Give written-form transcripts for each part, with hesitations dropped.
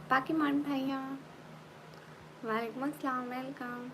बाकी मान भैया वालेकुम अस्सलाम, वेलकम।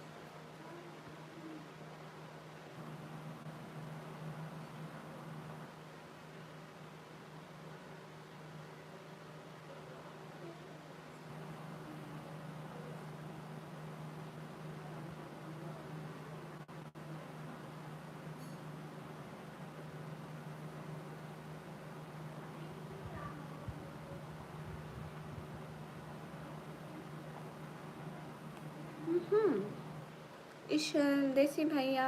ईशल देसी भैया,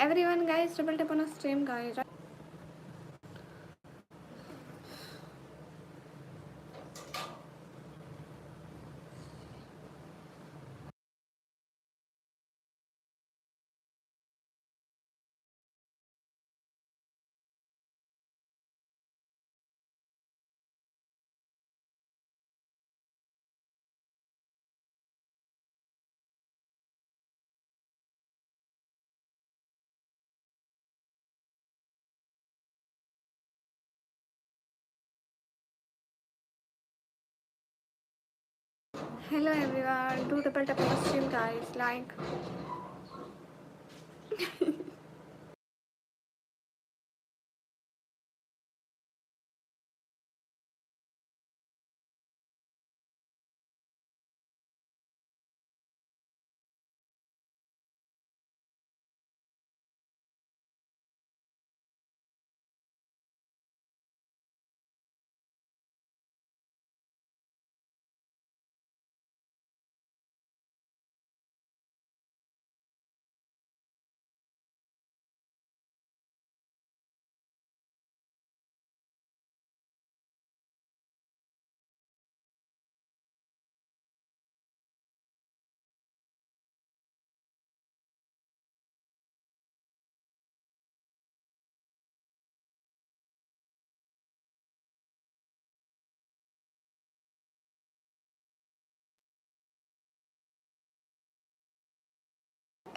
everyone guys, double tap on a stream guys. Hello everyone, do double tap on the stream guys, like.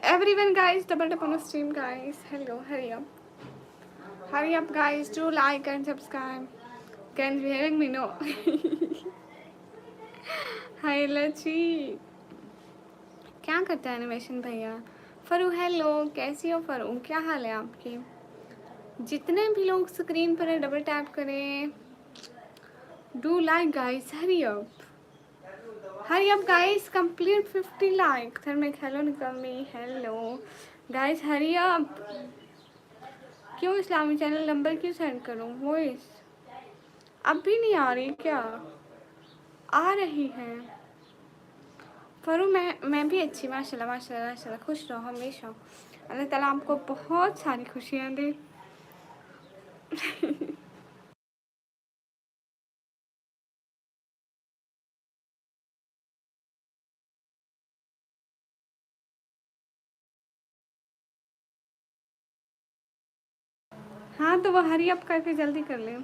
Everyone guys, double tap on the stream guys. Hello, hurry up. Hurry up guys, do like and subscribe. Can you hearing me? No. Hi लची, क्या करता है animation भैया? फरू hello, कैसी हो फरू? क्या हाल है आपकी? जितने भी लोग स्क्रीन पर है डबल टैप करें. Do like guys, hurry up guys, complete 50 like. Sir मैं हेलो निकल मी, हेलो गाइस, हरी अप. क्यों इस्लामी चैनल नंबर क्यों सेंड करूं? वॉइस अब भी नहीं आ रही क्या? आ रही है फरू. मैं भी अच्छी, माशाल्लाह माशाल्लाह माशाल्लाह. खुश रहो हमेशा, अल्लाह ताला आपको बहुत सारी खुशियाँ दे. हाँ तो वो हरी अप करके जल्दी कर ले.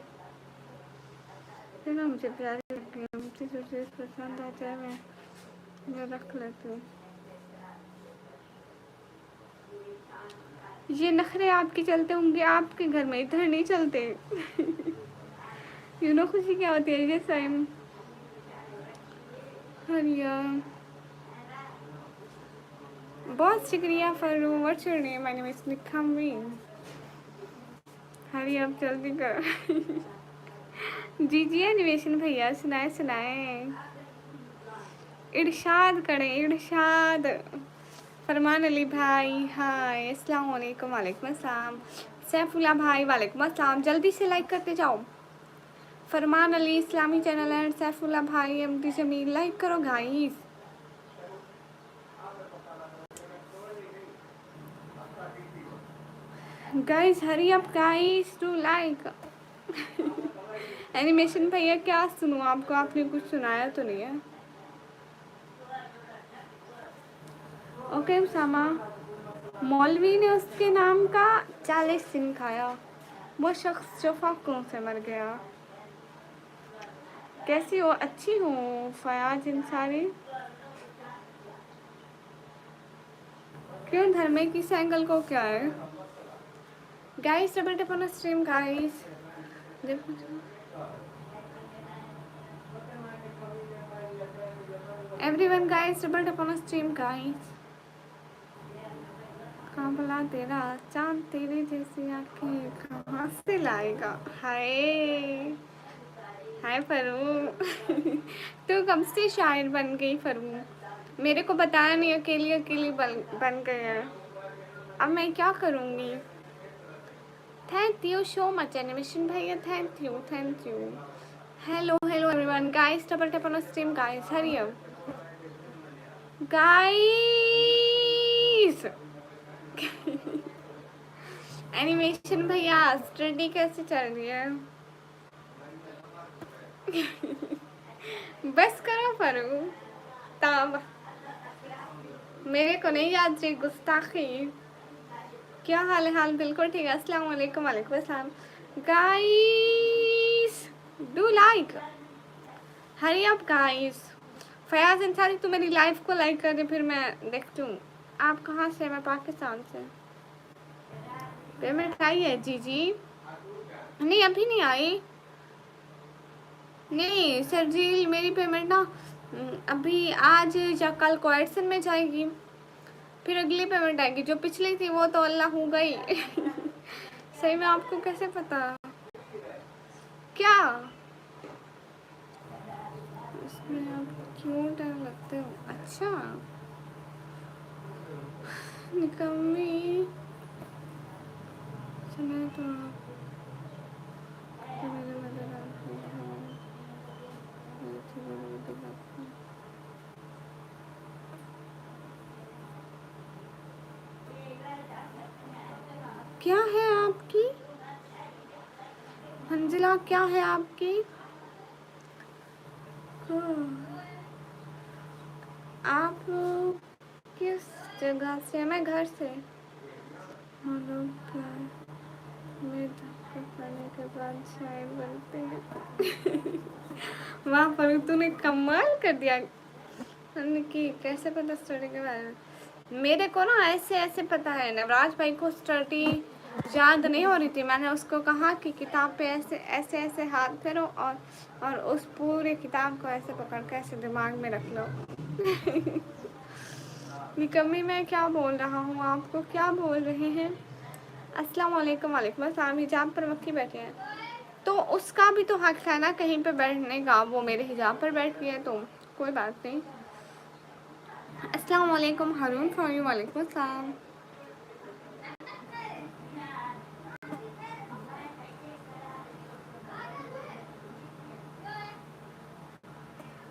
ना मुझे प्यारी लगती है, मुझे जो चीज़ पसंद आता है मैं रख लेती हूँ. ये नखरे आपके चलते होंगे, आपके घर में इधर नहीं चलते. यू नो खुशी क्या होती है? जैसे हरिया, बहुत शुक्रिया Faru. What's your name? My name is निखामीन. हरी अब जल्दी कर. जी जी एनिमेशन भैया, सुनाए सुनाए. इरशाद करें, इरशाद. फरमान अली भाई हाय, अस्सलाम वालेकुम. वालेकुम अस्सलाम. सैफुल्ला भाई वालेकुम अस्सलाम. जल्दी से लाइक करते जाओ. फरमान अली इस्लामी चैनल एंड सैफुल्ला भाई एमडी जमील, लाइक करो guys. Guys hurry up guys, to like. Animation भैया क्या सुनूं आपको? आपने कुछ सुनाया तो नहीं है? ओके उसामा. मौलवी ने उसके नाम का 40 दिन खाया, वो शख्स जो फाकों से मर गया. कैसी हो? अच्छी हूँ फयाज इंसारी. क्यों धर्मे की सैंगल को क्या है? Guys double tap on stream guys. Everyone guys, double tap on stream guys. कहाँ भला तेरा चांद, तेरे जैसी आंखें कहाँ से लाएगा। हाय हाय फरू तू कब से शायर बन गई फरू? मेरे को बताया नहीं, अकेली अकेली बन गए हैं। अब मैं क्या करूँगी? Thank you so much animation भैया, thank you thank you. Hello hello everyone guys, double tap on stream guys, hurry up guys. Animation भैया स्टडी कैसे चल रही है? बस करो फरू तब, मेरे को नहीं याद जी गुस्ताखी। क्या हाल है? हाल बिल्कुल ठीक है। अस्सलाम वालेकुम। वालेकुम अस्सलाम guys, do like, hurry up guys. Fayaz Ansari, तू मेरी लाइव को लाइक कर दे, फिर मैं देखती हूँ। आप कहाँ से? मैं पाकिस्तान से। पेमेंट आई है जी जी? नहीं अभी नहीं आई। नहीं सर जी, मेरी पेमेंट ना अभी आज या कल को एडसन में जाएगी, फिर अगली पेमेंट आएगी। जो पिछली थी वो तो अल्लाह हो गई। सही में आपको कैसे पता? क्या इसमें आप क्यों डर लगते हो? अच्छा निकम्मी सुना तो मेरे मदद आपको क्या है आपकी मंजिला? क्या है आपकी? आप किस जगह से? मैं घर से। में धक्का खाने के बाद शायर बनते हैं। वाह पर तूने कमाल कर दिया कि कैसे पता स्टडी के बारे में। मेरे को ना ऐसे ऐसे पता है, नवराज भाई को स्टडी याद नहीं हो रही थी। मैंने उसको कहा कि किताब पे ऐसे ऐसे ऐसे हाथ फेरो और उस पूरे किताब को ऐसे पकड़ के ऐसे दिमाग में रख लो। निकम्मी मैं क्या बोल रहा हूँ? आपको क्या बोल रहे हैं? अस्सलाम वालेकुम। वालेकुम अस्सलाम। हिजाब पर मक्खी बैठे हैं तो उसका भी तो हक है ना कहीं पे बैठने का। वो मेरे हिजाब पर बैठ गई है तो कोई बात नहीं। अस्सलाम वालेकुम हारून फॉर यू। वालेकुम अस्सलाम।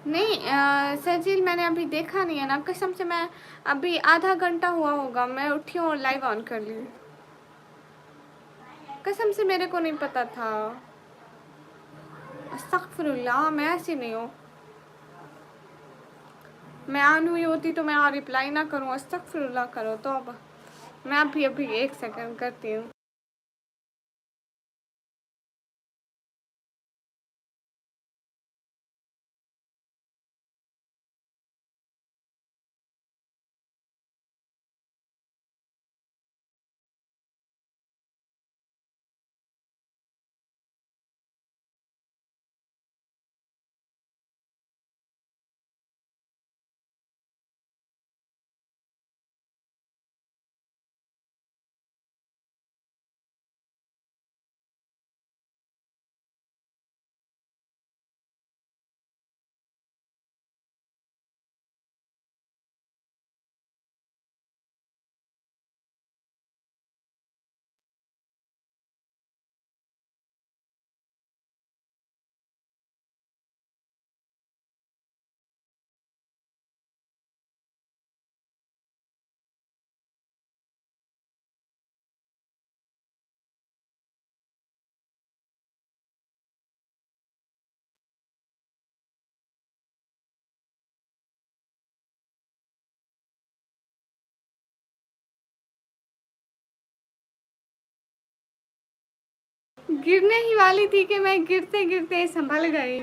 नहीं सजील, मैंने अभी देखा नहीं है ना कसम से। मैं अभी आधा घंटा हुआ होगा मैं उठी हूँ और लाइव ऑन कर ली। कसम से मेरे को नहीं पता था। अस्तगफिरुल्लाह, मैं ऐसी नहीं हूँ। मैं ऑन हुई होती तो मैं रिप्लाई ना करूँ। अस्तगफिरुल्लाह करो तो। अब मैं अभी अभी एक सेकंड करती हूँ। गिरने ही वाली थी कि मैं गिरते गिरते संभल गई।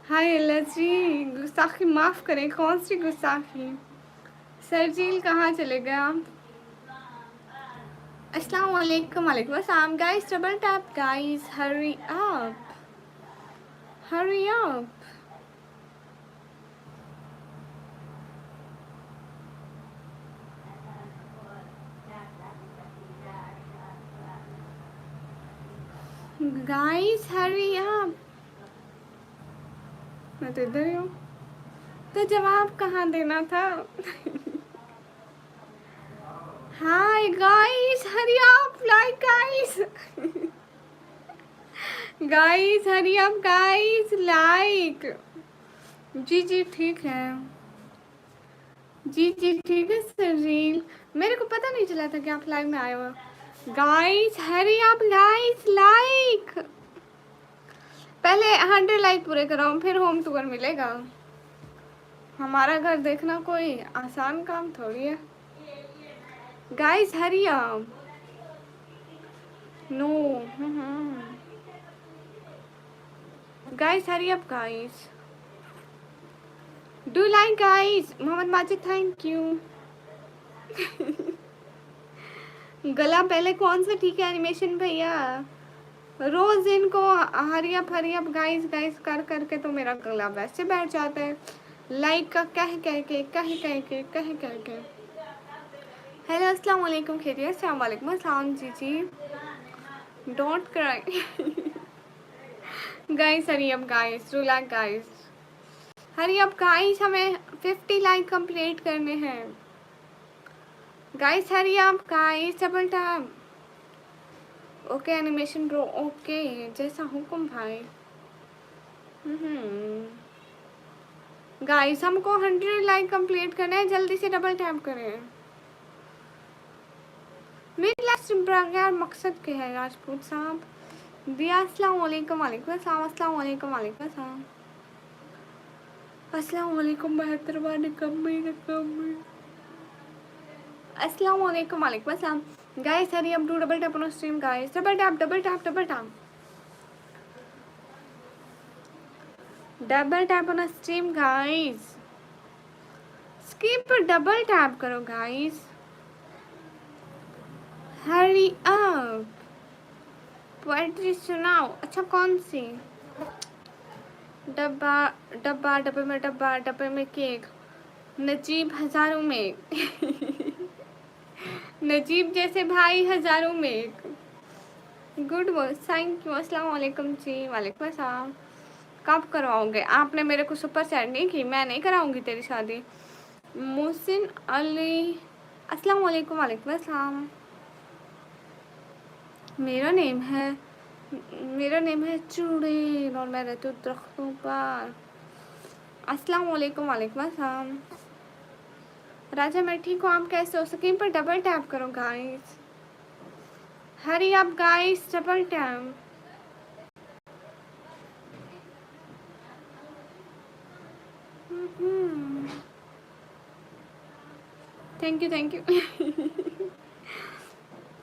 हाय अल्लाह जी, गुस्ताखी माफ़ करें। कौन सी गुस्ताखी? सरजील कहाँ चले गए आप? अस्सलाम वालेकुम। वालेकुम अस्सलाम guys. Double tap guys, hurry up हरी अप। Guys hurry up. मैं तो इधर ही हूँ, तो जवाब कहाँ देना था? Hi guys hurry up, like guys. Guys hurry up guys, like. जी जी ठीक है, जी जी ठीक है सर जी। मेरे को पता नहीं चला था कि आप लाइव में आए हो। Guys hurry up guys, like. पहले 100 लाइक पूरे कराओ, फिर होम टूर मिलेगा। हमारा घर देखना कोई आसान काम थोड़ी है। Guys hurry up. No guys hurry up guys, do like guys. Mohammad Majid thank you. गला पहले कौन सा ठीक है एनिमेशन भैया? रोज इनको हरी अप गाइस गाइस कर करके तो मेरा गला वैसे बैठ जाता है, लाइक का कह कह के। हेलो अस्सलाम वालेकुम, खैरियत? अस्सलाम वालेकुम। अस्सलाम जी जी, don't cry. Guys hurry up guys, do like guys, hurry up guys. हमें 50 लाइक कंप्लीट करने हैं guys. Hurry up guys, double tap. Okay animation bro, okay जैसा हुक्म भाई। गाइस हमको 100 लाइक कंप्लीट करना है, जल्दी से डबल टैप करें। मेरी लास्ट यार मकसद क्या है राजपूत साहब? दिया अस्सलाम वालेकुम, वालेकुम अस्सलाम, अस्सलाम वालेकुम, वालेकुम अस्सलाम, अस्सलाम वालेकुम। 72 बार निकम्मी। अस्सलाम वालेकुम, वालेकुम अस्सलाम। Guys hurry up, do double tap on stream guys, double tap double tap double tap double tap on stream guys. Skip पर डबल टैप करो गाइस, हरी अप। पोएट्री सुनाओ। अच्छा कौन सी? डब्बा डब्बा, डब्बे में डब्बा, डब्बे में केक, नजीब हजारों में एक। नजीब जैसे भाई हजारों में एक। Good work, thank you. अस्सलाम वालेकुम जी, वालेकुम अस्सलाम। कब करवाओगे? आपने मेरे को सुपर चैट नहीं की, मैं नहीं कराऊंगी तेरी शादी। मोहसिन अली, अस्सलाम वालेकुम, वालेकुम अस्सलाम। मेरा नेम है चुड़ैल और मैं रहती हूँ दरख्तों पर। अस्सलाम वालेकुम, वालेकुम अस्सलाम। राजा मैं ठीक हूँ, आप कैसे हो? स्क्रीन पर डबल टैप करो guys, hurry up guys, double tap. Thank you.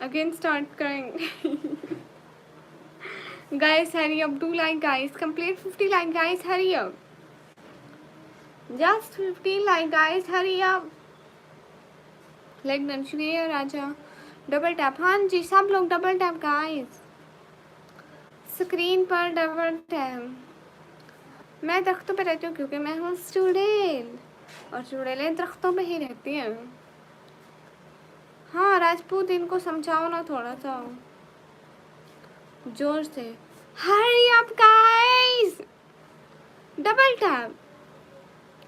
Again start करेंगे। Guys hurry up, do like guys, complete 50 like guys, hurry up, just 50 like guys, hurry up. Like done, शुक्रिया राजा। Double tap, हाँ जी सब लोग double tap guys, screen पर double tap. मैं दरख्तों पे रहती हूँ क्योंकि मैं हूँ चुड़ैल और चुड़ैलें दरख्तों पे ही रहती हैं। हाँ राजपूत, इनको समझाओ ना थोड़ा सा जोर से। हरी up guys, double tap.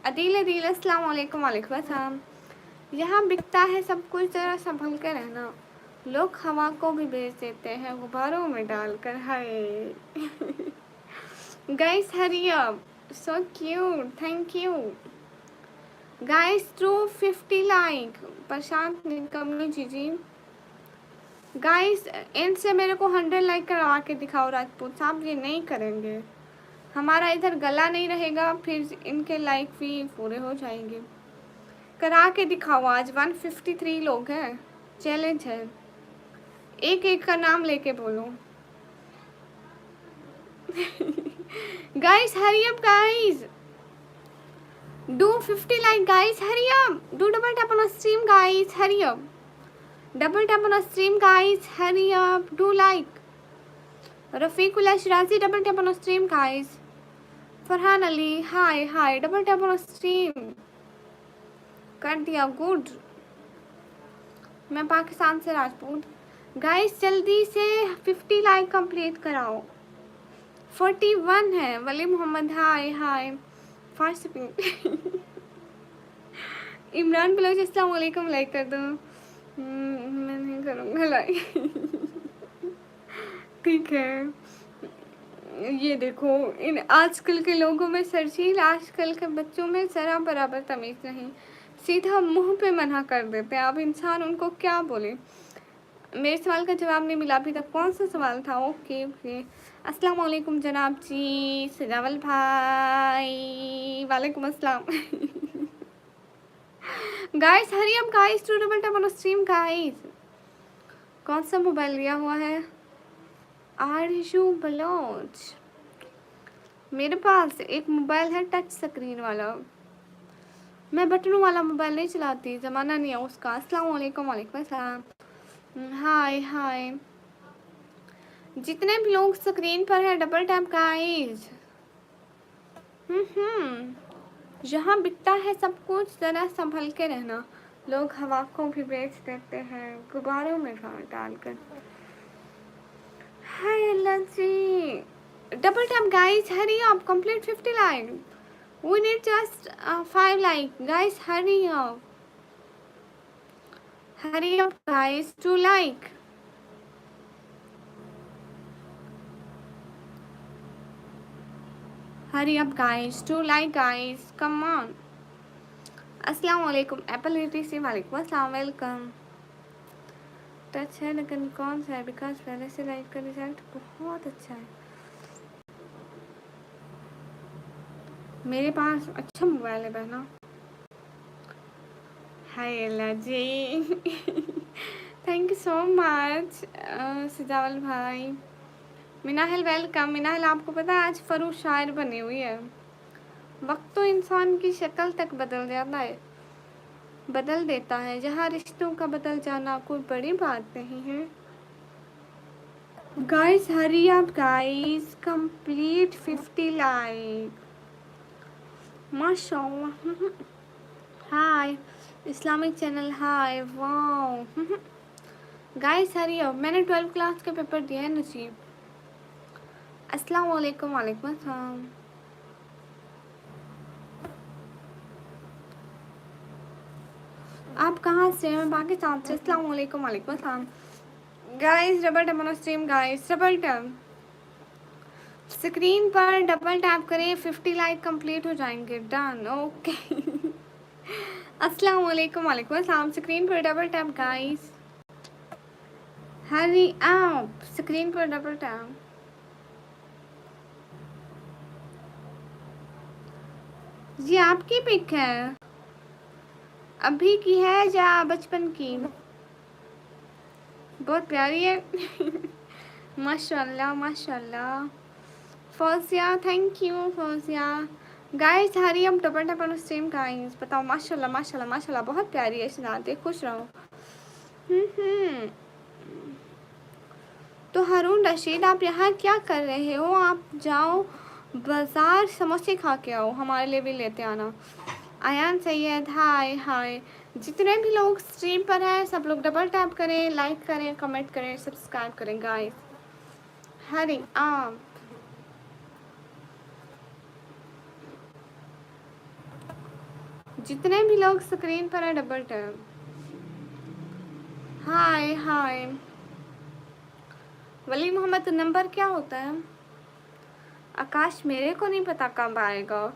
Adeel Adeel, अस्सलाम वालेकुम, वालेकुम अस्सलाम। यहाँ बिकता है सब कुछ, जरा संभल कर रहना। लोग हवा को भी बेच देते हैं गुब्बारों में डालकर। Hi guys hurry up, so cute, thank you guys. To 50 like, Prashant निकम्मी जी जी। गाइस इनसे मेरे को 100 लाइक करवा के दिखाओ राजपूत साहब, ये नहीं करेंगे। हमारा इधर गला नहीं रहेगा, फिर इनके लाइक भी पूरे हो जाएंगे। करा के दिखाओ, आज 153 लोग हैं, चैलेंज है, एक एक का नाम लेके बोलो। Guys hurry up guys, do 50 like guys, hurry up, do double tap on stream guys, hurry up, double tap on stream guys, hurry up, do like. Rafiqul Ashraji, double tap on stream guys. Farhan Ali, hi hi, double tap on stream कर दिया, good. मैं पाकिस्तान से Rajput, guys जल्दी से 50 like complete कराओ। 41 है। वली मोहम्मद हाय हाय fast shipping. Imran Bloch अस्सलाम वालेकुम, लाइक कर दो। मैं नहीं करूँगा लाइक। ठीक है। ये देखो, इन आजकल के लोगों में सरशील, आजकल के बच्चों में ज़रा बराबर तमीज़ नहीं, सीधा मुंह पे मना कर देते हैं। अब इंसान उनको क्या बोले। मेरे सवाल का जवाब नहीं मिला अभी तक। कौन सा सवाल था? Okay okay. अस्सलाम वालेकुम जनाब जी, सजावल भाई। वालेकुम अस्सलाम। Guys hurry up guys, to double tap on stream guys. कौन सा मोबाइल लिया हुआ है? आरजू बलोच। मेरे पास एक मोबाइल है टच स्क्रीन वाला, मैं बटनों वाला मोबाइल नहीं चलाती, ज़माना नहीं है उसका। अस्सलाम वालेकुम। वालेकुम अस्सलाम। हाय हाय। जितने भी लोग स्क्रीन पर है डबल टैप गाइस। जहाँ बिकता है सब कुछ ज़रा संभल के रहना। लोग हवा को भी बेच देते हैं गुब्बारों में डालकर। हाय Allah ji. Double tap guys, hurry up, complete 50 like. We need just 5 like. Guys, hurry up. Hurry up, guys, to like. Hurry up, guys, to like, guys. Come on. अस्सलाम वालेकुम एप्पल ATC। वालेकुम अस्सलाम, वेलकम। टच है लेकिन कौन सा है? Because पहले से लाइक का रिजल्ट बहुत अच्छा है। मेरे पास अच्छा मोबाइल है बहना। हाय अल्लाह जी। थैंक यू सो मच सजावल भाई। मिनाहिल वेलकम। मिनाहिल, आपको पता है आज फरू शायर बनी हुई है। वक्त तो इंसान की शक्ल तक बदल जाता है, बदल देता है। जहाँ रिश्तों का बदल जाना कोई बड़ी बात नहीं है। Guys hurry up guys, complete 50 like. माशाल्लाह। हाय इस्लामिक चैनल, हाय वाओ। गाइस हरी अप, मैंने 12 क्लास के पेपर दिए हैं नसीब। अस्सलाम वालेकुम। वालेकुम अस्सलाम। आप कहाँ से हैं? मैं पाकिस्तान से। अस्सलाम वालेकुम। वालेकुम अस्सलाम। Guys double tap on stream guys, double tap. Screen पर डबल टैप करें, 50 लाइक कंप्लीट हो जाएंगे। Done, okay. अस्सलाम वालेकुम। वालेकुम अस्सलाम। स्क्रीन पर double tap guys, hurry up. Screen पर डबल टैप। ये आपकी पिक है? अभी की है या बचपन की? बहुत प्यारी है। माशाल्लाह माशाल्लाह। Fauzia, thank you Fauzia. Guys hurry हम double tap on stream guys. बताओ माशाल्लाह माशाल्लाह माशाल्लाह, बहुत प्यारी है सुनाते। खुश रहो। तो हारून रशीद, आप यहाँ क्या कर रहे हो? आप जाओ बाज़ार समोसे खा के आओ, हमारे लिए भी लेते आना। आयान सैयद, हाय हाय। जितने भी लोग स्ट्रीम पर हैं सब लोग डबल टैप करें, लाइक करें, कमेंट करें, सब्सक्राइब करें गाइस। हरी आप जितने भी लोग स्क्रीन पर हैं डबल टैप। हाय हाय। वली मोहम्मद, नंबर क्या होता है? आकाश, मेरे को नहीं पता कब आएगा।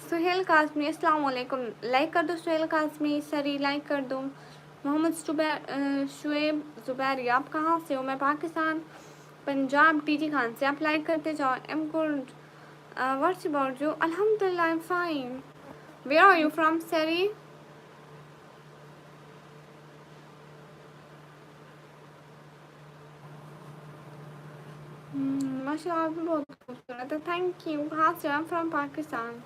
सुहेल काज़मी, अस्सलाम वालेकुम। लाइक कर दो सुहेल काज़मी। सरी लाइक कर दो। मोहम्मद शुएब ज़ुबैरी, आप कहाँ से हो? मैं पाकिस्तान पंजाब टीजी खान से। आप लाइक करते जाओ। Am good, what's about you? अल्हम्दुलिल्लाह I am fine. Where are you from सरी? माशाल्लाह, आप भी बहुत खूबसूरत है। Thank you. कहाँ से? I am from Pakistan.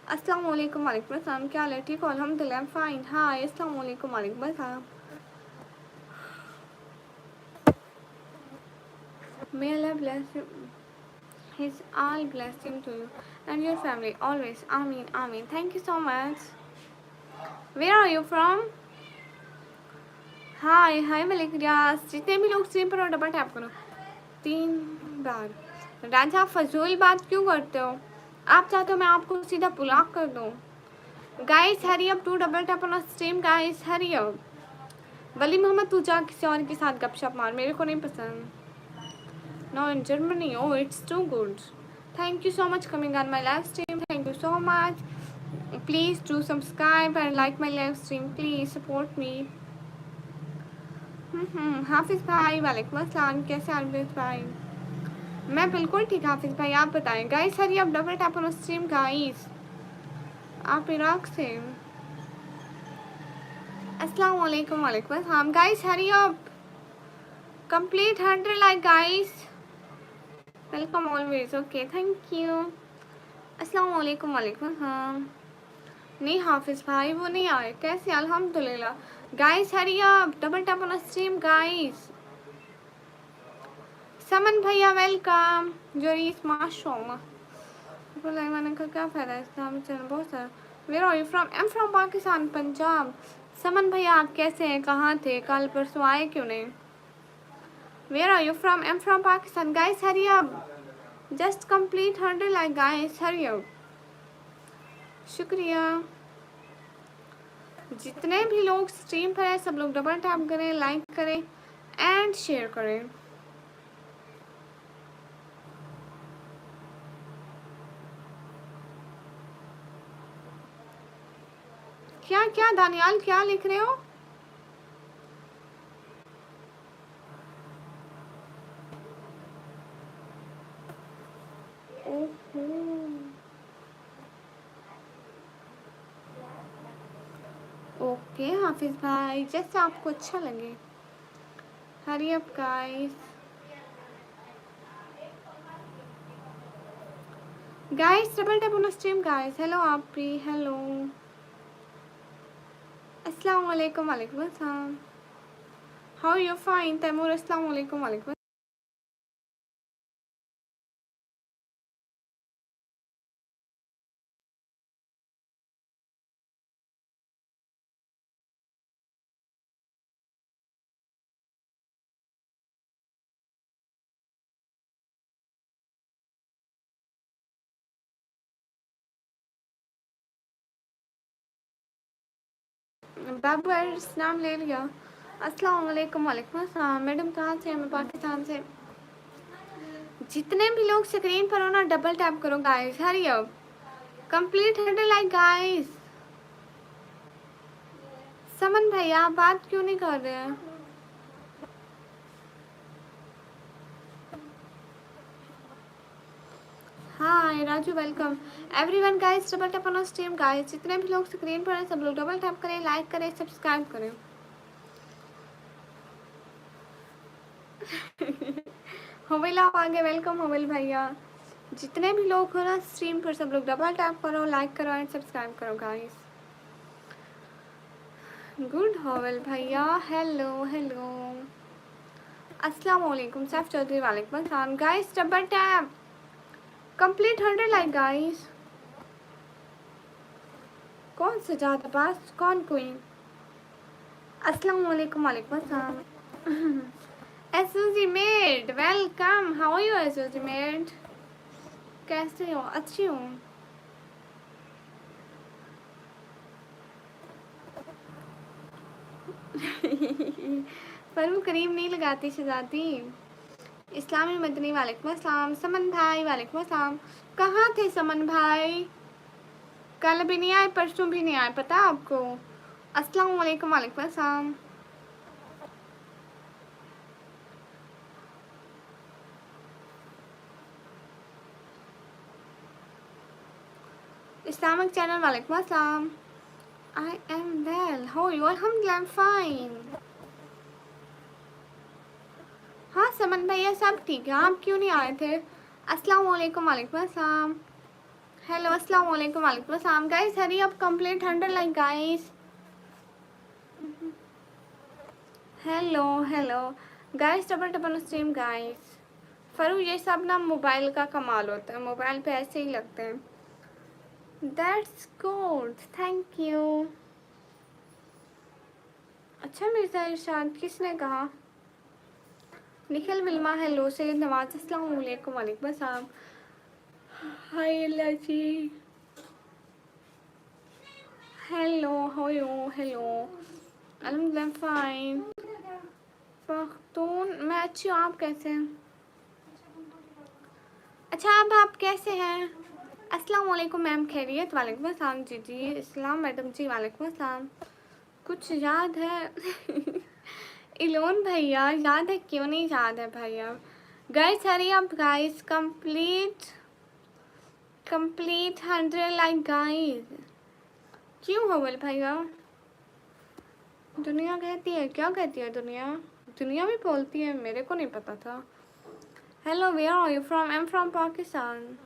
अस्सलाम वालेकुम। वालेकुम अस्सलाम। क्या हाल है? ठीक हो? अल्हम्दुलिल्लाह फाइन। हाय अस्सलाम वालेकुम। वालेकुम अस्सलाम। May Allah bless you. His all blessing to you and your family always. Ameen. Ameen. Thank you so much. Where are you from? हाय हाय मलिक रियाज, जितने भी लोग स्ट्रीम पर हो डबल टैप करो 3 बार। राजा आप फजूल बात क्यों करते हो? आप चाहते हो मैं आपको सीधा ब्लॉक कर दूँ? Guys hurry up to double tap on stream guys, hurry up. Wali Mohammad तू जा किसी और के साथ गपशप मार, मेरे को नहीं पसंद। No in Germany, oh it's too good. Thank you so much coming on my live stream. Thank you so much. Please do subscribe and like my live stream. Please support me. हाफिज़ भाई वालेकुम अस्सलाम, कैसे हाफिज़ भाई? मैं बिल्कुल ठीक हाफिज़ भाई, आप बताएं। गाइस हरी आप double tap on stream guys. आप इराक से? अस्सलाम वालेकुम वालेकुम अस्सलाम। गाइस हरी आप complete 100 like guys. Welcome always, okay thank you. अस्सलाम वालेकुम वालेकुम अस्सलाम। नहीं हाफिज़ भाई वो नहीं आए, कैसे? अल्हम्दुलिल्लाह। गाइस हरी आप double tap on stream guys. Saman भैया वेलकम। जोरीस माशाल्लाह। मैंने कहा क्या फ़ायदा है इस्लामी चैनल बहुत सारा। Where are you from? I am from Pakistan, Punjab. Saman भैया आप कैसे हैं? कहाँ थे? कल परसों आए क्यों नहीं? Where are you from? I am from Pakistan. Guys hurry up, just complete 100 like guys, hurry up. शुक्रिया। जितने भी लोग स्ट्रीम पर हैं सब लोग डबल टैप करें, लाइक करें एंड शेयर करें। क्या क्या दानियाल क्या लिख रहे हो? ओके हाफिज़ भाई, जैसे आपको अच्छा लगे। Hurry up guys. Guys double tap on stream guys. Hello आप भी, हेलो। अस्सलाम वालेकुम वालेकुम अस्सलाम। How you fine Taimur? अस्सलाम वालेकुम वालेकुम। बाबर्स नाम ले लिया। अस्सलाम वालेकुम वालेकुम अस्सलाम। मैडम कहाँ से हैं? मैं पाकिस्तान से। जितने भी लोग स्क्रीन पर हो ना डबल टैप करो guys, hurry up. Complete 100 like guys. Saman भैया आप बात क्यों नहीं कर रहे हैं? Hi Raju welcome. Everyone guys double tap on stream guys. जितने भी लोग स्क्रीन पर हैं सब लोग डबल टैप करें, लाइक करें, सब्सक्राइब करें। होविल आप आगे, वेलकम होविल भैया। जितने भी लोग हो ना स्ट्रीम पर सब लोग डबल टैप करो, लाइक करो एंड सब्सक्राइब करो गाइस। गुड होविल भैया, हेलो हेलो। अस्सलाम वालेकुम सैफ चौधरी वालेकुम अस्सलाम। Guys double tap complete 100 like guys. कौन सजाद अब्बास, कौन क्वीन? अस्सलाम वालेकुम वालेकुम अस्सलाम। SOG made welcome, how are you SOG made? कैसे हो? अच्छी हूँ। पर वो करीम नहीं लगाती शहजादी। इस्लामी मदनी वालेकुम अस्सलाम। समन भाई वालेकुम अस्सलाम। कहाँ थे समन भाई? कल भी नहीं आए, परसों भी नहीं आए, पता आपको? अस्सलाम वालेकुम वालेकुम अस्सलाम। इस्लामिक चैनल वालेकुम अस्सलाम। I am well, how you? अल्हम्दुलिल्लाह आई एम फाइन। हाँ समन भैया सब ठीक है, आप क्यों नहीं आए थे? अस्सलाम वालेकुम वालेकुम अस्सलाम। हेलो अस्सलाम वालेकुम वालेकुम अस्सलाम। Guys hurry up complete 100 like guys. Hello hello. Guys double double stream guys. Faru ये सब ना मोबाइल का कमाल होता है, मोबाइल पे ऐसे ही लगते हैं। That's good, thank you. अच्छा मिर्जा इरशाद किसने कहा? निखिल विल्मा हेलो, सैयद नवाज अस्सलाम वालेकुम। वालेकुम अस्सलाम। हाय अल्लाह जी, हेलो हाउ यू? हेलो, अल्हम्दुलिल्लाह फाइन। पख्तून मैं अच्छी हूँ, आप कैसे हैं? अच्छा अब आप कैसे हैं? अस्सलाम वालेकुम मैम, खैरियत? वालेकुम अस्सलाम जी जी, इस्लाम मैडम जी, वालेकुम अस्सलाम। कुछ याद है? इलोन भैया याद है, क्यों नहीं याद है भैया? Guys hurry up guys, complete 100 like guys. क्यों हो बोल भैया? दुनिया कहती है, क्या कहती है दुनिया? दुनिया भी बोलती है, मेरे को नहीं पता था। Hello, where are you from? I am from Pakistan.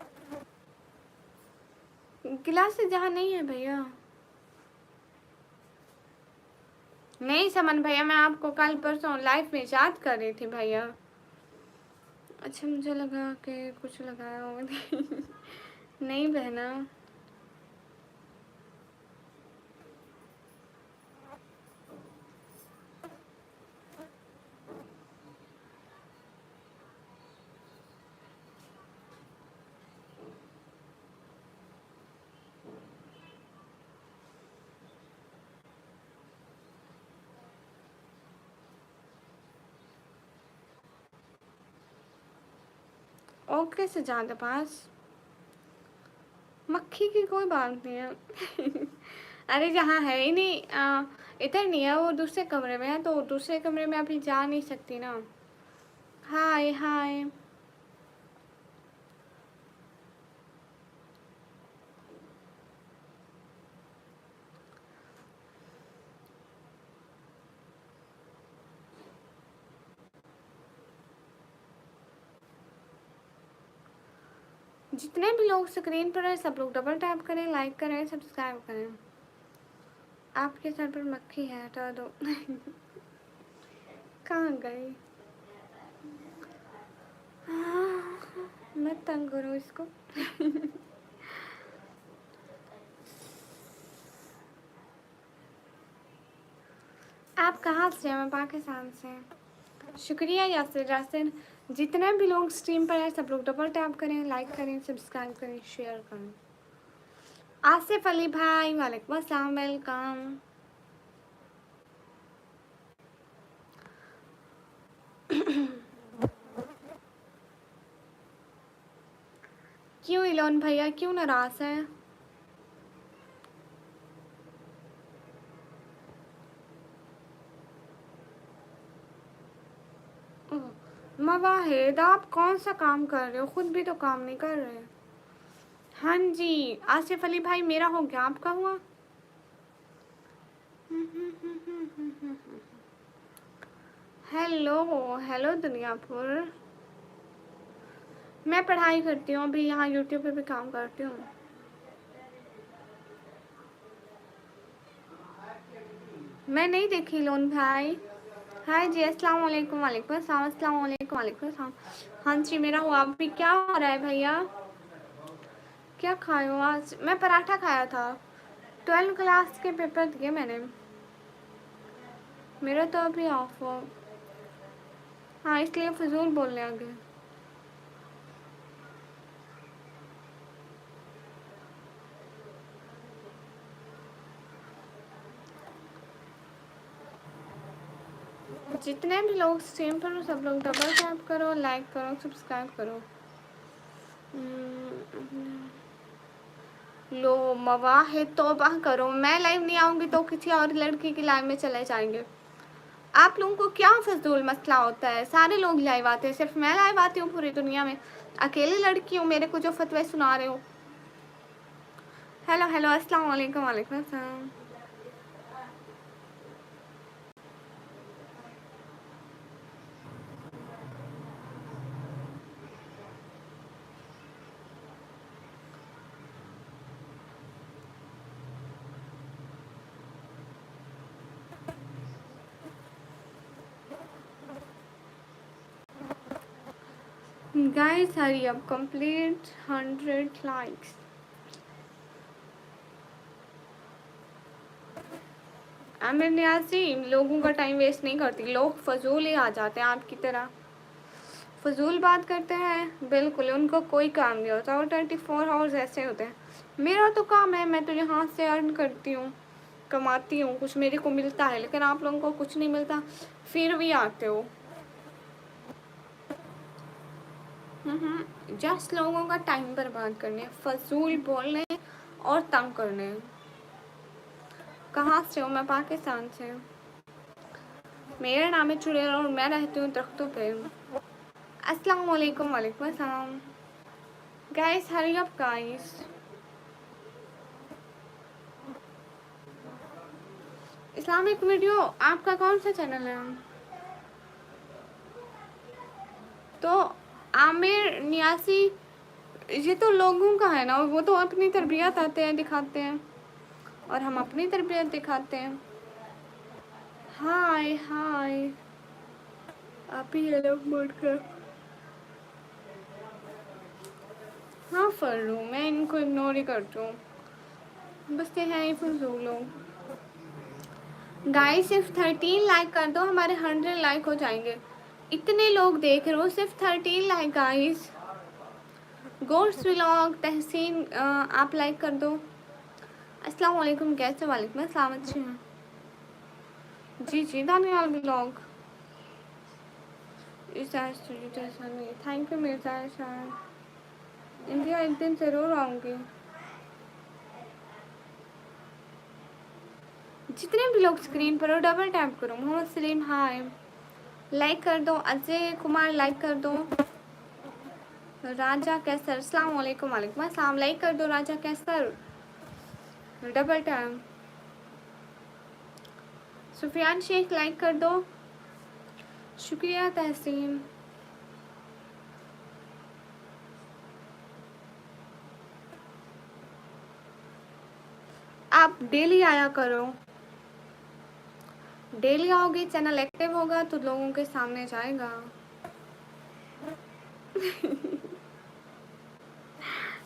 गिलास जहाँ नहीं है भैया। नहीं समन भैया, मैं आपको कल परसों लाइफ में याद कर रही थी भैया। अच्छा मुझे लगा कि कुछ लगाया हो। नहीं बहना। ओके से ज़्यादा पास मक्खी की कोई बात नहीं है। अरे जहाँ है ही नहीं, इधर नहीं है वो, दूसरे कमरे में है, तो दूसरे कमरे में अभी जा नहीं सकती ना। हाय हाय। जितने भी लोग स्क्रीन पर है सब लोग डबल टैप करें, लाइक करें, सब्सक्राइब करें। आपके सर पर मक्खी है, हटा दो। कहाँ गई? मत तंग करो इसको। आप कहाँ से हैं? मैं पाकिस्तान से। शुक्रिया यासिर यासिर। जितने भी लोग स्ट्रीम पर हैं सब लोग डबल टैप करें, लाइक करें, सब्सक्राइब करें, शेयर करें। आसिफ अली भाई वालेकुम अस्सलाम, वेलकम। क्यों इलोन भैया, क्यों नाराज है? मवाहिद आप कौन सा काम कर रहे हो? खुद भी तो काम नहीं कर रहे। हाँ जी आसिफ अली भाई, मेरा हो गया, आपका हुआ? Hello hello Duniyapur. मैं पढ़ाई करती हूँ अभी, यहाँ यूट्यूब पे भी काम करती हूँ। मैं नहीं देखी लोन भाई। हाय जी, अस्सलाम वालेकुम। वालेकुम अस्सलाम, अस्सलाम वालेकुम, वालेकुम अस्सलाम। हाँ जी मेरा हुआ। अभी क्या हो रहा है भैया? क्या खाए हो आज? मैं पराठा खाया था। 12 क्लास के पेपर दिए मैंने। मेरा तो अभी ऑफ हो। हाँ इसलिए फजूल बोलने आ गए। जितने भी लोग स्ट्रीम पर हो सब लोग डबल टैप करो, लाइक करो, सब्सक्राइब करो। लो मवाहिद तौबा करो, मैं लाइव नहीं आऊँगी तो किसी और लड़की की लाइव में चले जाएंगे। आप लोगों को क्या फजूल मसला होता है? सारे लोग लाइव आते हैं, सिर्फ मैं लाइव आती हूँ पूरी दुनिया में? अकेली लड़की हूँ मेरे को जो फतवे सुना रहे हो? हेलो हेलो, अस्सलाम वालेकुम। वालेकुम अस्सलाम। Guys, hurry up, complete 100 likes. Aamir Niazi लोगों का टाइम वेस्ट नहीं करती, लोग फजूल ही आ जाते हैं आपकी तरह, फजूल बात करते हैं। बिल्कुल, उनको कोई काम नहीं होता और 24 आवर्स ऐसे होते हैं। मेरा तो काम है, मैं तो यहाँ से अर्न करती हूँ, कमाती हूँ, कुछ मेरे को मिलता है, लेकिन आप लोगों को कुछ नहीं मिलता फिर भी आते हो। जस्ट लोगों का टाइम बर्बाद करने, फजूल बोलने और तंग करने। कहाँ से हो? मैं पाकिस्तान से। मेरा नाम है चुड़ैल और मैं रहती हूँ दरख्तों पे। अस्सलाम वालेकुम। वालेकुम अस्सलाम। Guys hurry up guys. Islamic video आपका कौन सा चैनल है? तो आमिर नियासी, ये तो लोगों का है ना, वो तो अपनी तरबियत आते हैं दिखाते हैं और हम अपनी तरबियत दिखाते हैं। हाय हाय, आप ही अलग मोड कर। हाँ फर्रू, मैं इनको इग्नोर ही करती हूँ, बस ये है ही फजूल लोग। गाइस सिर्फ 13 लाइक कर दो, हमारे 100 लाइक हो जाएंगे। इतने लोग देख रहे हो, सिर्फ 13 लाइक गाइस। गोर्स व्लॉग तहसीन आप लाइक कर दो। अस्सलाम वालेकुम, कैसे? वालेकुम अस्सलाम, अच्छे हैं जी जी। Daniyal vlog thank you Mirza शायद। इंडिया एक दिन ज़रूर आऊँगी। जितने भी लोग स्क्रीन पर हो डबल टैप करो। मोहम्मद सलीम हाय, लाइक कर दो। अजय कुमार लाइक कर दो। राजा कैसर अस्सलाम वालेकुम। वालेकुम अस्सलाम, लाइक कर दो Raja Kaisar, double tap. Sufiyan Sheikh like कर दो, शुक्रिया तहसीन। आप डेली आया करो, डेली आओगे चैनल एक्टिव होगा तो लोगों के सामने जाएगा।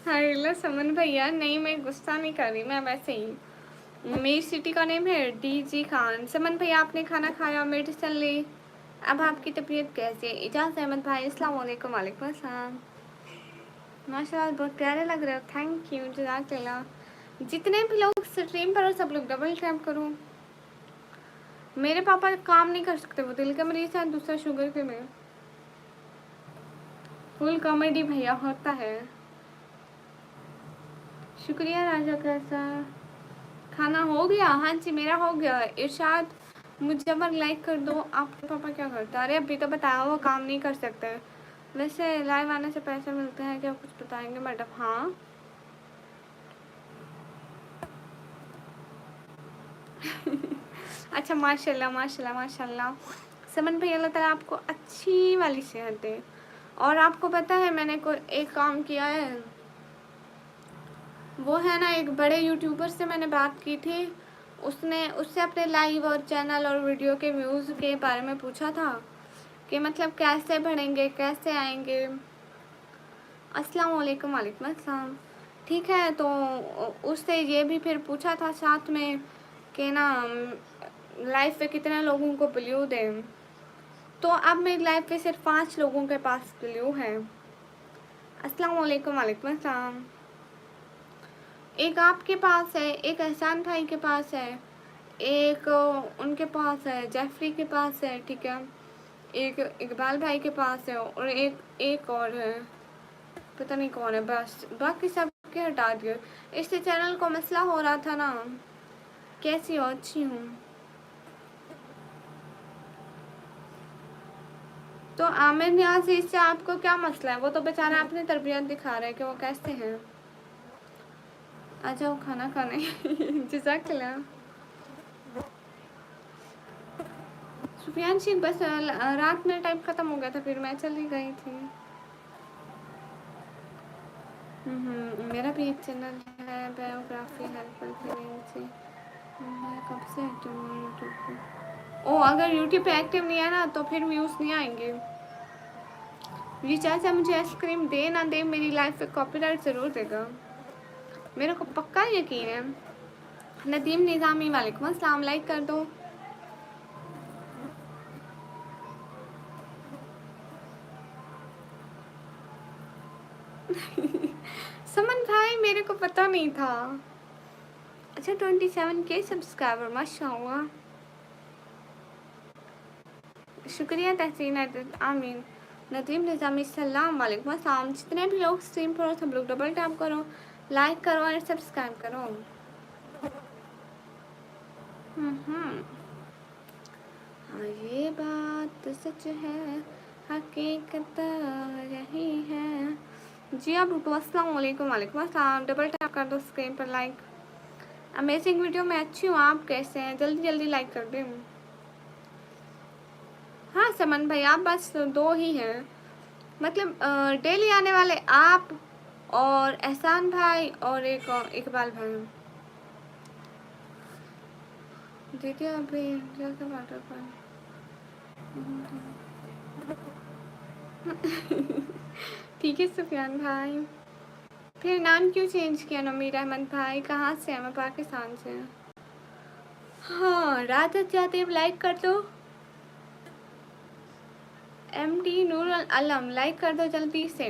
हेलो समन भैया, नहीं मैं गुस्सा नहीं कर रही, मैं वैसे ही। मेरी सिटी का नेम है डीजी खान। समन भैया आपने खाना खाया, मेडिसिन ली, अब आपकी तबीयत कैसी है? इजाज़ अहमद भाई अस्सलाम वालेकुम। वालेकुम अस्सलाम, माशाल्लाह बहुत प्यारे लग रहे हो, थैंक यू जज़ाकल्लाह। जितने भी लोग स्ट्रीम पर हो सब लोग डबल टैप करो। मेरे पापा काम नहीं कर सकते, वो दिल का मरीज है, दूसरा शुगर के में। फुल कॉमेडी भैया होता है। शुक्रिया राजा कैसा। खाना हो गया? हाँ जी मेरा हो गया। इरशाद मुझे लाइक कर दो। आपके पापा क्या करते हैं? अरे अभी तो बताया, वो काम नहीं कर सकते। वैसे लाइव आने से पैसे मिलते हैं क्या, कुछ बताएंगे मैडम? हाँ अच्छा माशाल्लाह माशाल्लाह माशाल्लाह। समन भाई अल्लाह ताला आपको अच्छी वाली सेहत दे। और आपको पता है मैंने कोई एक काम किया है, वो है ना एक बड़े यूट्यूबर से मैंने बात की थी, उसने उससे अपने लाइव और चैनल और वीडियो के व्यूज़ के बारे में पूछा था कि मतलब कैसे बढ़ेंगे, कैसे आएंगे। अस्सलाम वालेकुम। वालेकुम अस्सलाम। ठीक है, तो उससे ये भी फिर पूछा था साथ में कि ना लाइफ पे कितने लोगों को ब्लू दें। तो अब मेरी लाइफ पे सिर्फ 5 लोगों के पास ब्लू है। अस्सलाम वालेकुम। वालेकुम अस्सलाम। एक आपके पास है, एक एहसान भाई के पास है, एक उनके पास है, जेफरी के पास है, ठीक है, एक इकबाल भाई के पास है और एक और है, पता नहीं कौन है, बस बाकी सब के हटा दिए। इससे चैनल को मसला हो रहा था ना। कैसी हो? अच्छी हूँ। तो आमिर न्याज इससे आपको क्या मसला है? वो तो बेचारा अपनी तरबियत दिखा रहे हैं कि वो कैसे हैं। आ जाओ खाना खाने। जज़ाकल्लाह। सुफियान शेख बस रात में टाइम ख़त्म हो गया था, फिर मैं चली गई थी। मेरा भी एक चैनल है, बायोग्राफी हेल्पफुल से। मैं कब से एक्टिव हूँ यूट्यूब पे? ओ अगर यूट्यूब पे एक्टिव नहीं है ना तो फिर व्यूज़ नहीं आएंगे। ये चाचा मुझे आइसक्रीम दे ना दे, मेरी लाइफ पे कॉपीराइट ज़रूर देगा, मेरे को पक्का यकीन है। नदीम निज़ामी वालेकुम अस्सलाम, लाइक कर दो। समन भाई मेरे को पता नहीं था। अच्छा 27K सब्सक्राइबर, माशाल्लाह, शुक्रिया तहसीन आमीन। नदीम निज़ामी सलाम वालेकुम अस्सलाम। जितने भी लोग स्ट्रीम पर हो सब लोग डबल टैप करो, लाइक करो और सब्सक्राइब करो। हाँ ये बात सच है, हकीकत यही है। जी आप उठो, अस्सलाम वालेकुम। वालेकुम अस्सलाम। डबल टैप कर दो स्क्रीन पर लाइक। अमेजिंग वीडियो में अच्छी हूँ, आप कैसे हैं? जल्दी जल्दी लाइक कर दें। हाँ समन भाई आप बस दो ही हैं, मतलब डेली आने वाले आप और एहसान भाई और एक इकबाल भाई। दीदी अभी जैसे वाटर पानी। ठीक है सुफियान भाई। फिर नाम क्यों चेंज किया नमीर अहमद भाई? कहाँ से हैं? मैं पाकिस्तान से। हाँ रात जाते अब लाइक कर दो। MD नूर अलम लाइक कर दो जल्दी से।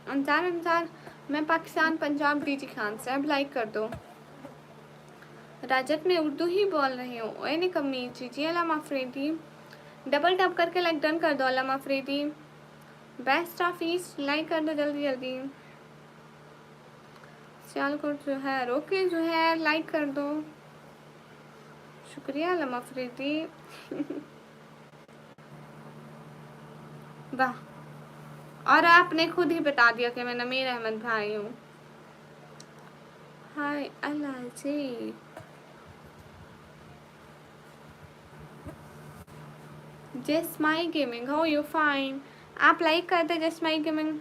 अंसार अंसार मैं पाकिस्तान पंजाब डीजी खान से, अब लाइक कर दो। राजत में उर्दू ही बोल रही हूँ। ओए ने कमी जी अलामा अफरीदी, डबल टैप करके लाइक डन कर दो। Allama Afridi best of east like कर दो जल्दी जल्दी। सियालकोट जो है रोके जो है लाइक कर दो। शुक्रिया अलामा अफरीदी। वाह, और आपने खुद ही बता दिया कि मैं नमीर अहमद भाई हूँ। हाय अल्लाह जी। जस्ट माई गेमिंग, हो यू फाइन। आप लाइक करते जस्ट माई गेमिंग।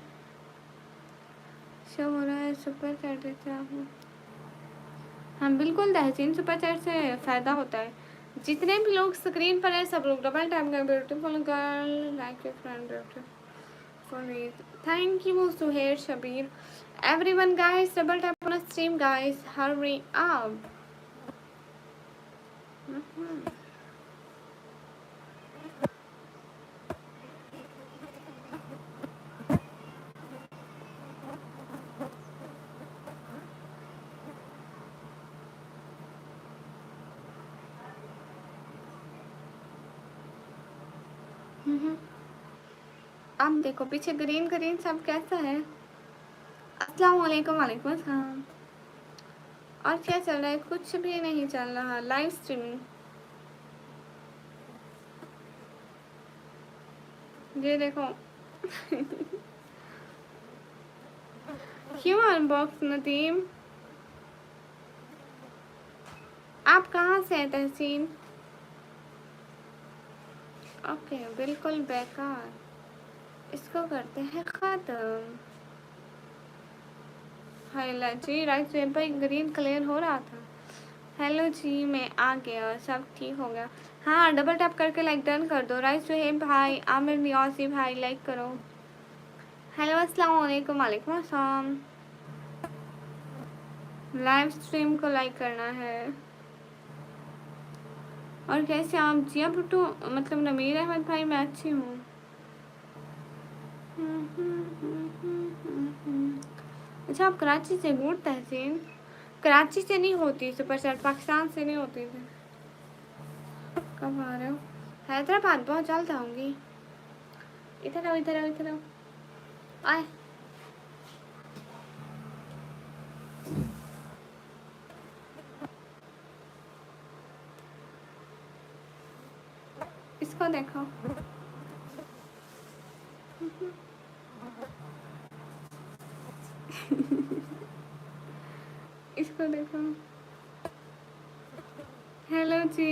शो हो रहा है, सुपर चैट देते आप। हाँ बिल्कुल तहसीन, सुपर चैट से फ़ायदा होता है। जितने भी लोग स्क्रीन पर हैं सब लोग डबल टैप करें। Beautiful girl like your friend beautiful. Thank you Suher Shabir. Everyone guys double tap on stream guys, hurry up. अब देखो पीछे ग्रीन ग्रीन सब कैसा है। अस्सलाम वालेकुम। वालेकुम अस्सलाम। और क्या चल रहा है? कुछ भी नहीं चल रहा, लाइव स्ट्रीमिंग। ये देखो। क्यों अनबॉक्स नदीम? आप कहाँ से हैं तहसीन? ओके बिल्कुल बेकार, इसको करते हैं ख़त्म। हेलो जी, राइट साइड पर ग्रीन क्लियर हो रहा था। हेलो जी मैं आ गया, सब ठीक हो गया। हाँ डबल टैप करके लाइक डन कर दो। राइट सुहेब भाई, आमिर नियासी भाई लाइक करो। हेलो अस्सलाम वालेकुम। वालेकुम अस्सलाम। लाइव स्ट्रीम को लाइक करना है। और कैसे आप? जिया भुट्टो मतलब नमीर अहमद भाई मैं अच्छी हूँ। अच्छा आप कराची से? गुड तहसीन। कराची से नहीं होती सुपर चैट, पाकिस्तान से नहीं होती थी। कब आ रहे हो? हैदराबाद बहुत जल्द आऊँगी। इधर आओ इधर आओ इधर आओ। आए इसको देखो। इसको देखो। हेलो जी।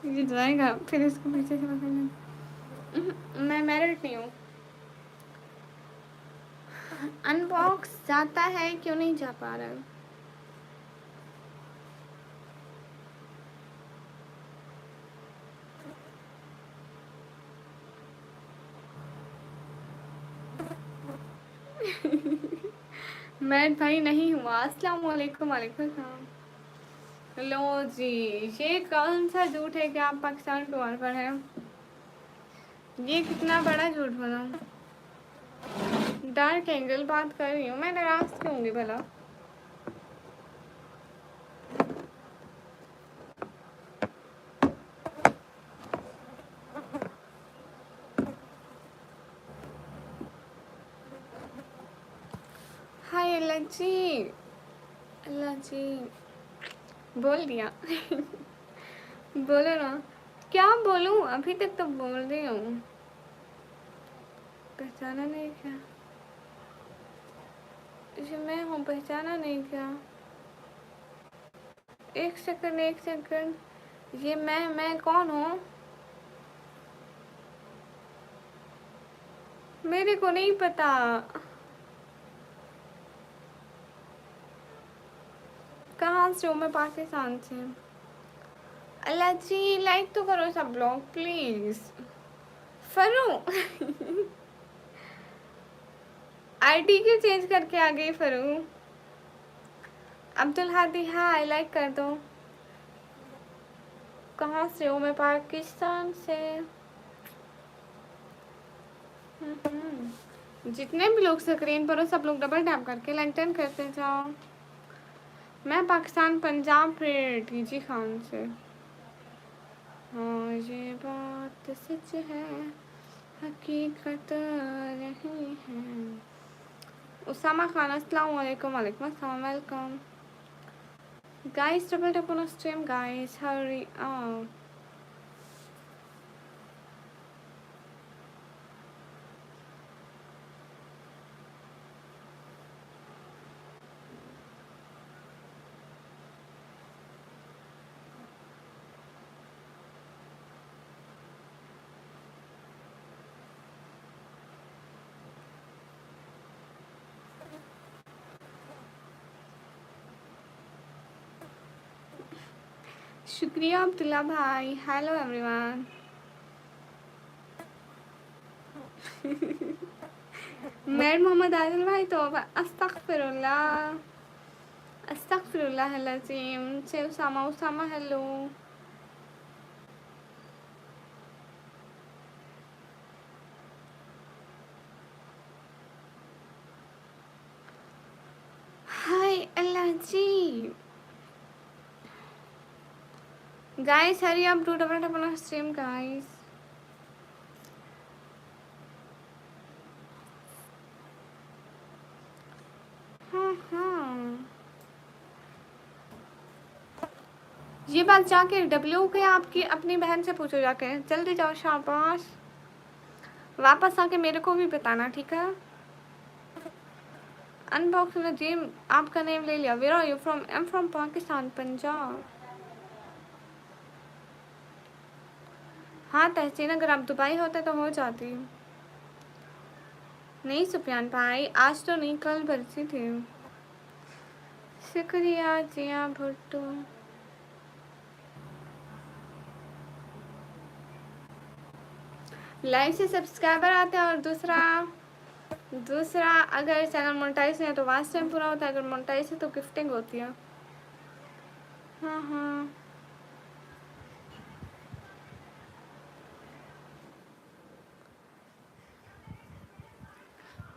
ये जाएगा फिर इसको पीछे से पकड़ना। मैं मैरिड नहीं हूँ। अनबॉक्स जाता है, क्यों नहीं जा पा रहा है? मैं भाई नहीं हुआ। अस्सलाम वालेकुम। वालेकुम सलाम। लो जी, ये कौन सा झूठ है कि आप पाकिस्तान टूर पर हैं? ये कितना बड़ा झूठ बोला। डार्क एंगल बात कर रही हूँ मैं, नाराज क्यों होंगी भला? हाय अल्लाह जी, अल्लाह जी बोल दिया। बोलो ना, क्या बोलूँ? अभी तक तो बोल रही हूँ। पहचाना नहीं क्या? ये मैं हूँ, पहचाना नहीं क्या? एक सेकंड, एक सेकंड, ये मैं कौन हूँ? मेरे को नहीं पता। कहाँ से हूँ मैं? पाकिस्तान से। अल्लाह जी लाइक तो करो सब लोग प्लीज। फरू। आईडी क्यों चेंज करके आ गई फरू? अब्दुल हादी हाय, लाइक कर दो। कहाँ से हो? मैं पाकिस्तान से। जितने भी लोग स्क्रीन पर हो सब लोग डबल टैप करके लाइक डन करते जाओ। मैं पाकिस्तान पंजाब टीजी खान से। हाँ ये बात सच है, हकीकत नहीं है। उसामा खान अस्सलाम वालेकुम। वालेकुम अस्सलाम, welcome guys. Double tap on stream guys, hurry up. शुक्रिया अब्दुल्ला भाई। Hello everyone. मेर मोहम्मद आदिल भाई तो अस्तगफिरुल्लाह, अस्तगफिरुल्लाह अज़ीम से। उसामा, उसामा हेलो। हाय अल्लाह जी। Guys hurry up, do double tap on stream guys. हाँ हाँ, ये बात जाके डब्ल्यू के आपकी अपनी बहन से पूछो जाके, जल्दी जाओ, शाबाश। वापस आके मेरे को भी बताना, ठीक है? अनबॉक्स नजीम, आपका नेम ले लिया। Where are you from? I am from Pakistan, Punjab. हाँ तहसीन, अगर आप दुबई होते तो हो जाती। नहीं सुफियान भाई, आज तो नहीं, कल बरसी थी। शुक्रिया जिया भुट्टो। लाइव से सब्सक्राइबर आते हैं, और दूसरा दूसरा अगर चैनल मोनेटाइज नहीं है तो वाच टाइम पूरा होता है, अगर मोनेटाइज है तो गिफ्टिंग होती है। हाँ हाँ,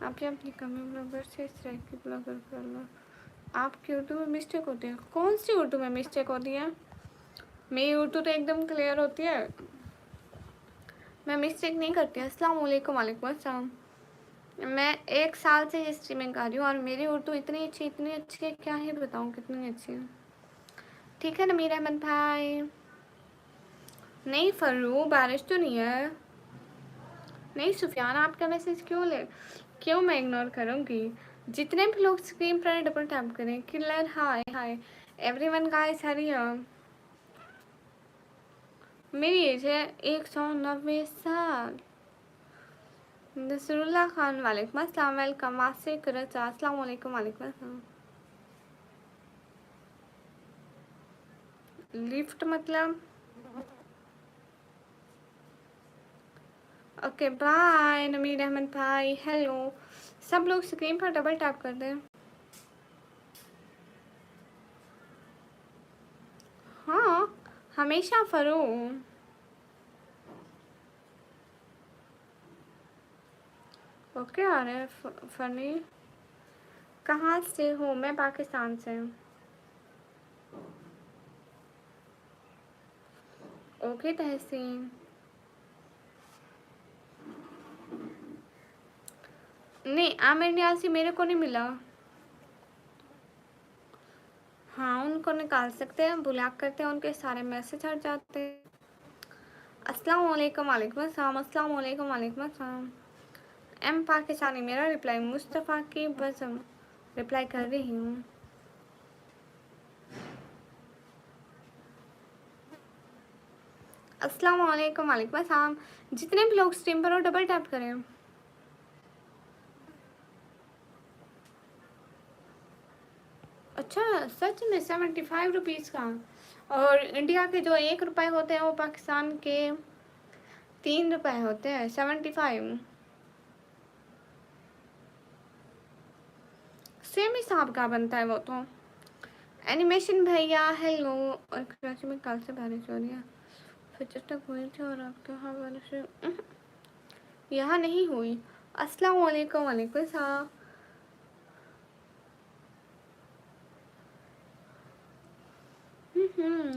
आप ही अपनी कमी ब्लॉगर से इस तरह की ब्लॉगर कर लो। आपकी उर्दू में मिस्टेक होती है? कौन सी उर्दू में मिस्टेक होती है? मेरी उर्दू तो एकदम क्लियर होती है, मैं मिस्टेक नहीं करती। अस्सलाम वालेकुम। वालेकुम अस्सलाम। मैं 1 साल से ये स्ट्रीमिंग कर रही हूँ और मेरी उर्दू इतनी अच्छी है, क्या ही बताऊँ कितनी अच्छी है। ठीक है नमीर अहमद भाई। नहीं फरू, बारिश तो नहीं है। नहीं सुफियान, आपका मैसेज क्यों मैं इग्नोर करूँगी? जितने भी लोग स्क्रीन पर डबल टैप करें। Killer hi hi everyone guys, hurry up. मेरी एज है 190 साल। नसरुल्लाह खान, वालेकुम अस्सलाम, वेलकम। वासे करचा, अस्सलाम वालेकुम। वालेकुम अस्सलाम। लिफ्ट मतलब? ओके बाय नमीर अहमद भाई, हेलो। सब लोग स्क्रीन पर डबल टैप कर दें। हमेशा फरो। ओके आ रहे हैं फनी। कहाँ से हो? मैं पाकिस्तान से हूँ। ओके तहसीन। नहीं आमिर न्यासी मेरे को नहीं मिला। हाँ उनको निकाल सकते हैं, ब्लॉक करते हैं, उनके सारे मैसेज हट जाते हैं। अस्सलाम वालेकुम, वालेकुम अस्सलाम, अस्सलाम वालेकुम, वालेकुम अस्सलाम। एम पाकिस्तानी मेरा रिप्लाई मुस्तफ़ा की बस रिप्लाई कर रही हूँ। अस्सलाम वालेकुम, वालेकुम अस्सलाम। जितने भी लोग स्ट्रीम पर हो डबल टैप करें। अच्छा सच में 75 रुपीज़ का? और इंडिया के जो 1 रुपए होते हैं वो पाकिस्तान के 3 रुपए होते हैं। 75 सेम हिसाब का बनता है वो तो। एनिमेशन भैया हेलो। और कराची में कल से बारिश हो रही है। फजर तक हुई थी और आपके वहाँ बारिश यहाँ नहीं हुई। अस्सलाम वालेकुम, वालेकुम सलाम।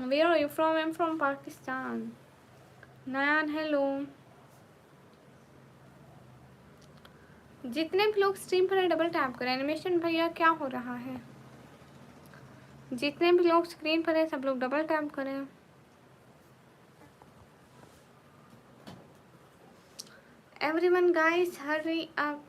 Where are you from? I'm from Pakistan. Nayan hello. जितने भी लोग स्ट्रीम पर डबल टैप करें। एनिमेशन भैया क्या हो रहा है? जितने भी लोग स्क्रीन पर हैं सब लोग डबल टैप करें। Everyone guys hurry up.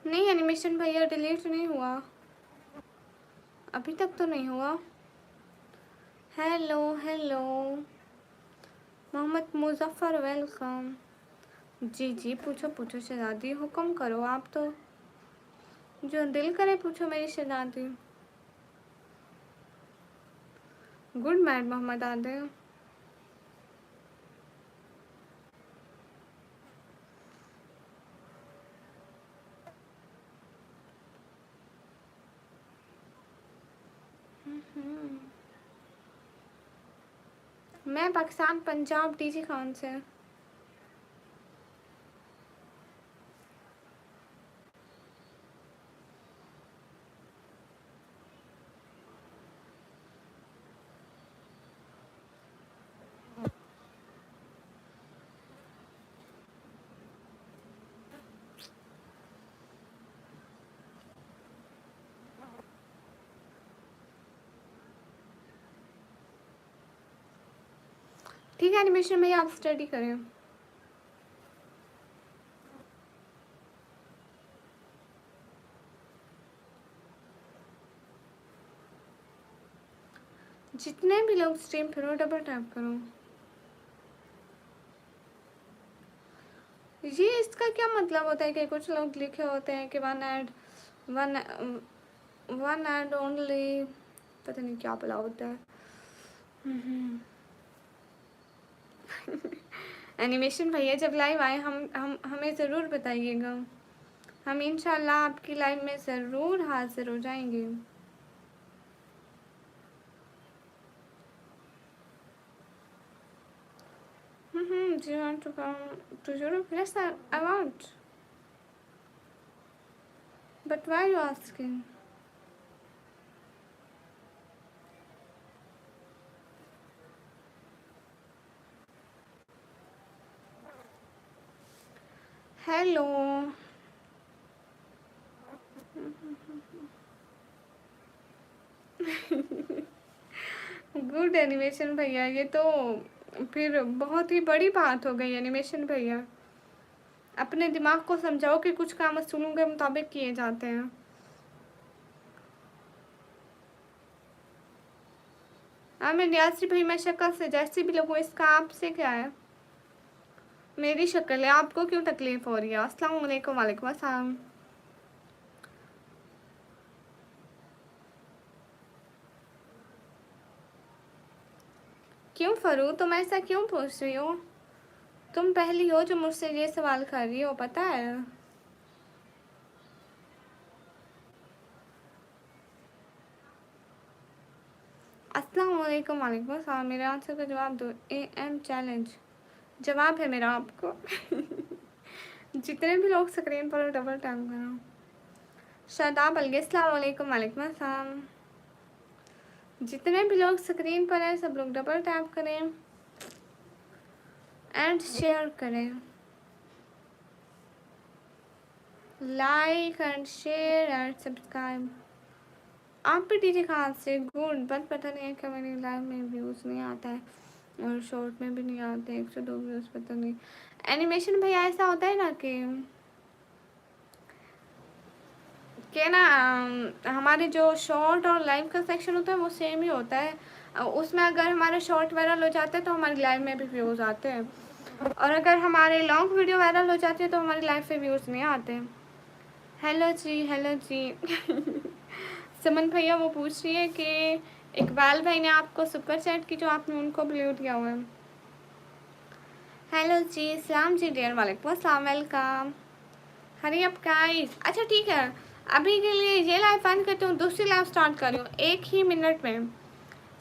नहीं एनिमेशन भैया डिलीट नहीं हुआ, अभी तक तो नहीं हुआ। Hello hello Mohammad Muzaffar welcome. जी जी पूछो पूछो शहजादी, हुक्म करो आप तो, जो दिल करे पूछो मेरी शहजादी। गुड मैड मोहम्मद आदे। मैं पाकिस्तान पंजाब डीजी खान से। ठीक है एनिमेशन में आप स्टडी करें। जितने भी लोग स्ट्रीम पर हो डबल टैप करो। ये इसका क्या मतलब होता है कि कुछ लोग लिखे होते हैं कि वन वन एड ओनली, पता नहीं क्या बोला होता है। एनिमेशन भैया जब लाइव आए हम हमें ज़रूर बताइएगा, हम इंशाल्लाह आपकी लाइव में ज़रूर हाजिर हो जाएंगे। Do you want to come to Europe? Yes, I want. But why are you asking? Hello good animation भैया, ये तो फिर बहुत ही बड़ी बात हो गई। एनिमेशन भैया अपने दिमाग को समझाओ कि कुछ काम असूलों के मुताबिक किए जाते हैं। मैं न्यासी भाई, मैं शक्ल से जैसी भी लगूँ, इसका आपसे क्या है? मेरी शक्ल है, आपको क्यों तकलीफ हो रही है? अस्सलाम वालेकुम, वालेकुम अस्सलाम। क्यों फरू, तुम ऐसा क्यों पूछ रही हो? तुम पहली हो जो मुझसे ये सवाल कर रही हो, पता है। अस्सलाम वालेकुम। वालेकुम अस्सलाम। मेरे आंसर का जवाब दो। AM चैलेंज जवाब है मेरा आपको। जितने भी लोग स्क्रीन पर डबल टैप करो। शादाब अलगे अस्सलाम वालेकुम। वालेकुम अस्सलाम। जितने भी लोग स्क्रीन पर हैं सब लोग डबल टैप करें एंड शेयर करें। Like and share and subscribe. आप भी दीजिए कहाँ से गुड, बट पता नहीं है कि मेरी लाइव में व्यूज़ नहीं आता है और शॉर्ट में भी नहीं आते 102 व्यूज़, पता नहीं। एनिमेशन भैया ऐसा होता है ना कि ना हमारे जो शॉर्ट और लाइव का सेक्शन होता है वो सेम ही होता है। उसमें अगर हमारे शॉर्ट वायरल हो जाते हैं तो हमारी लाइव में भी व्यूज़ आते हैं, और अगर हमारे लॉन्ग वीडियो वायरल हो जाती है तो हमारी लाइव पे व्यूज़ नहीं आते। हेलो जी, हेलो जी। सुमन भैया वो पूछ रही है कि इकबाल भाई ने आपको सुपर चैट की जो आपने उनको ब्लू किया हुआ है। हेलो जी, सलाम जी डियर, वालेकुम अस्सलाम, वेलकम। हरी अप गाइस। अच्छा ठीक है, अभी के लिए ये लाइव बंद करती हूँ, दूसरी लाइव स्टार्ट कर रही हूँ 1 ही मिनट में।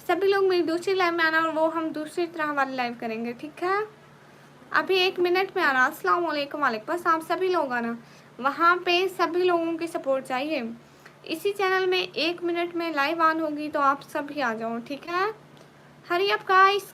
सभी लोग मेरी दूसरी लाइव में आना और वो हम दूसरी तरह वाली लाइव करेंगे, ठीक है। अभी 1 मिनट में आना। अस्सलाम वालेकुम। वालेकुम अस्सलाम। सभी लोग आना, वहाँ पे सभी लोगों की सपोर्ट चाहिए। इसी चैनल में 1 मिनट में लाइव ऑन होगी तो आप सभी आ जाओ, ठीक है। हरी अप गाइस।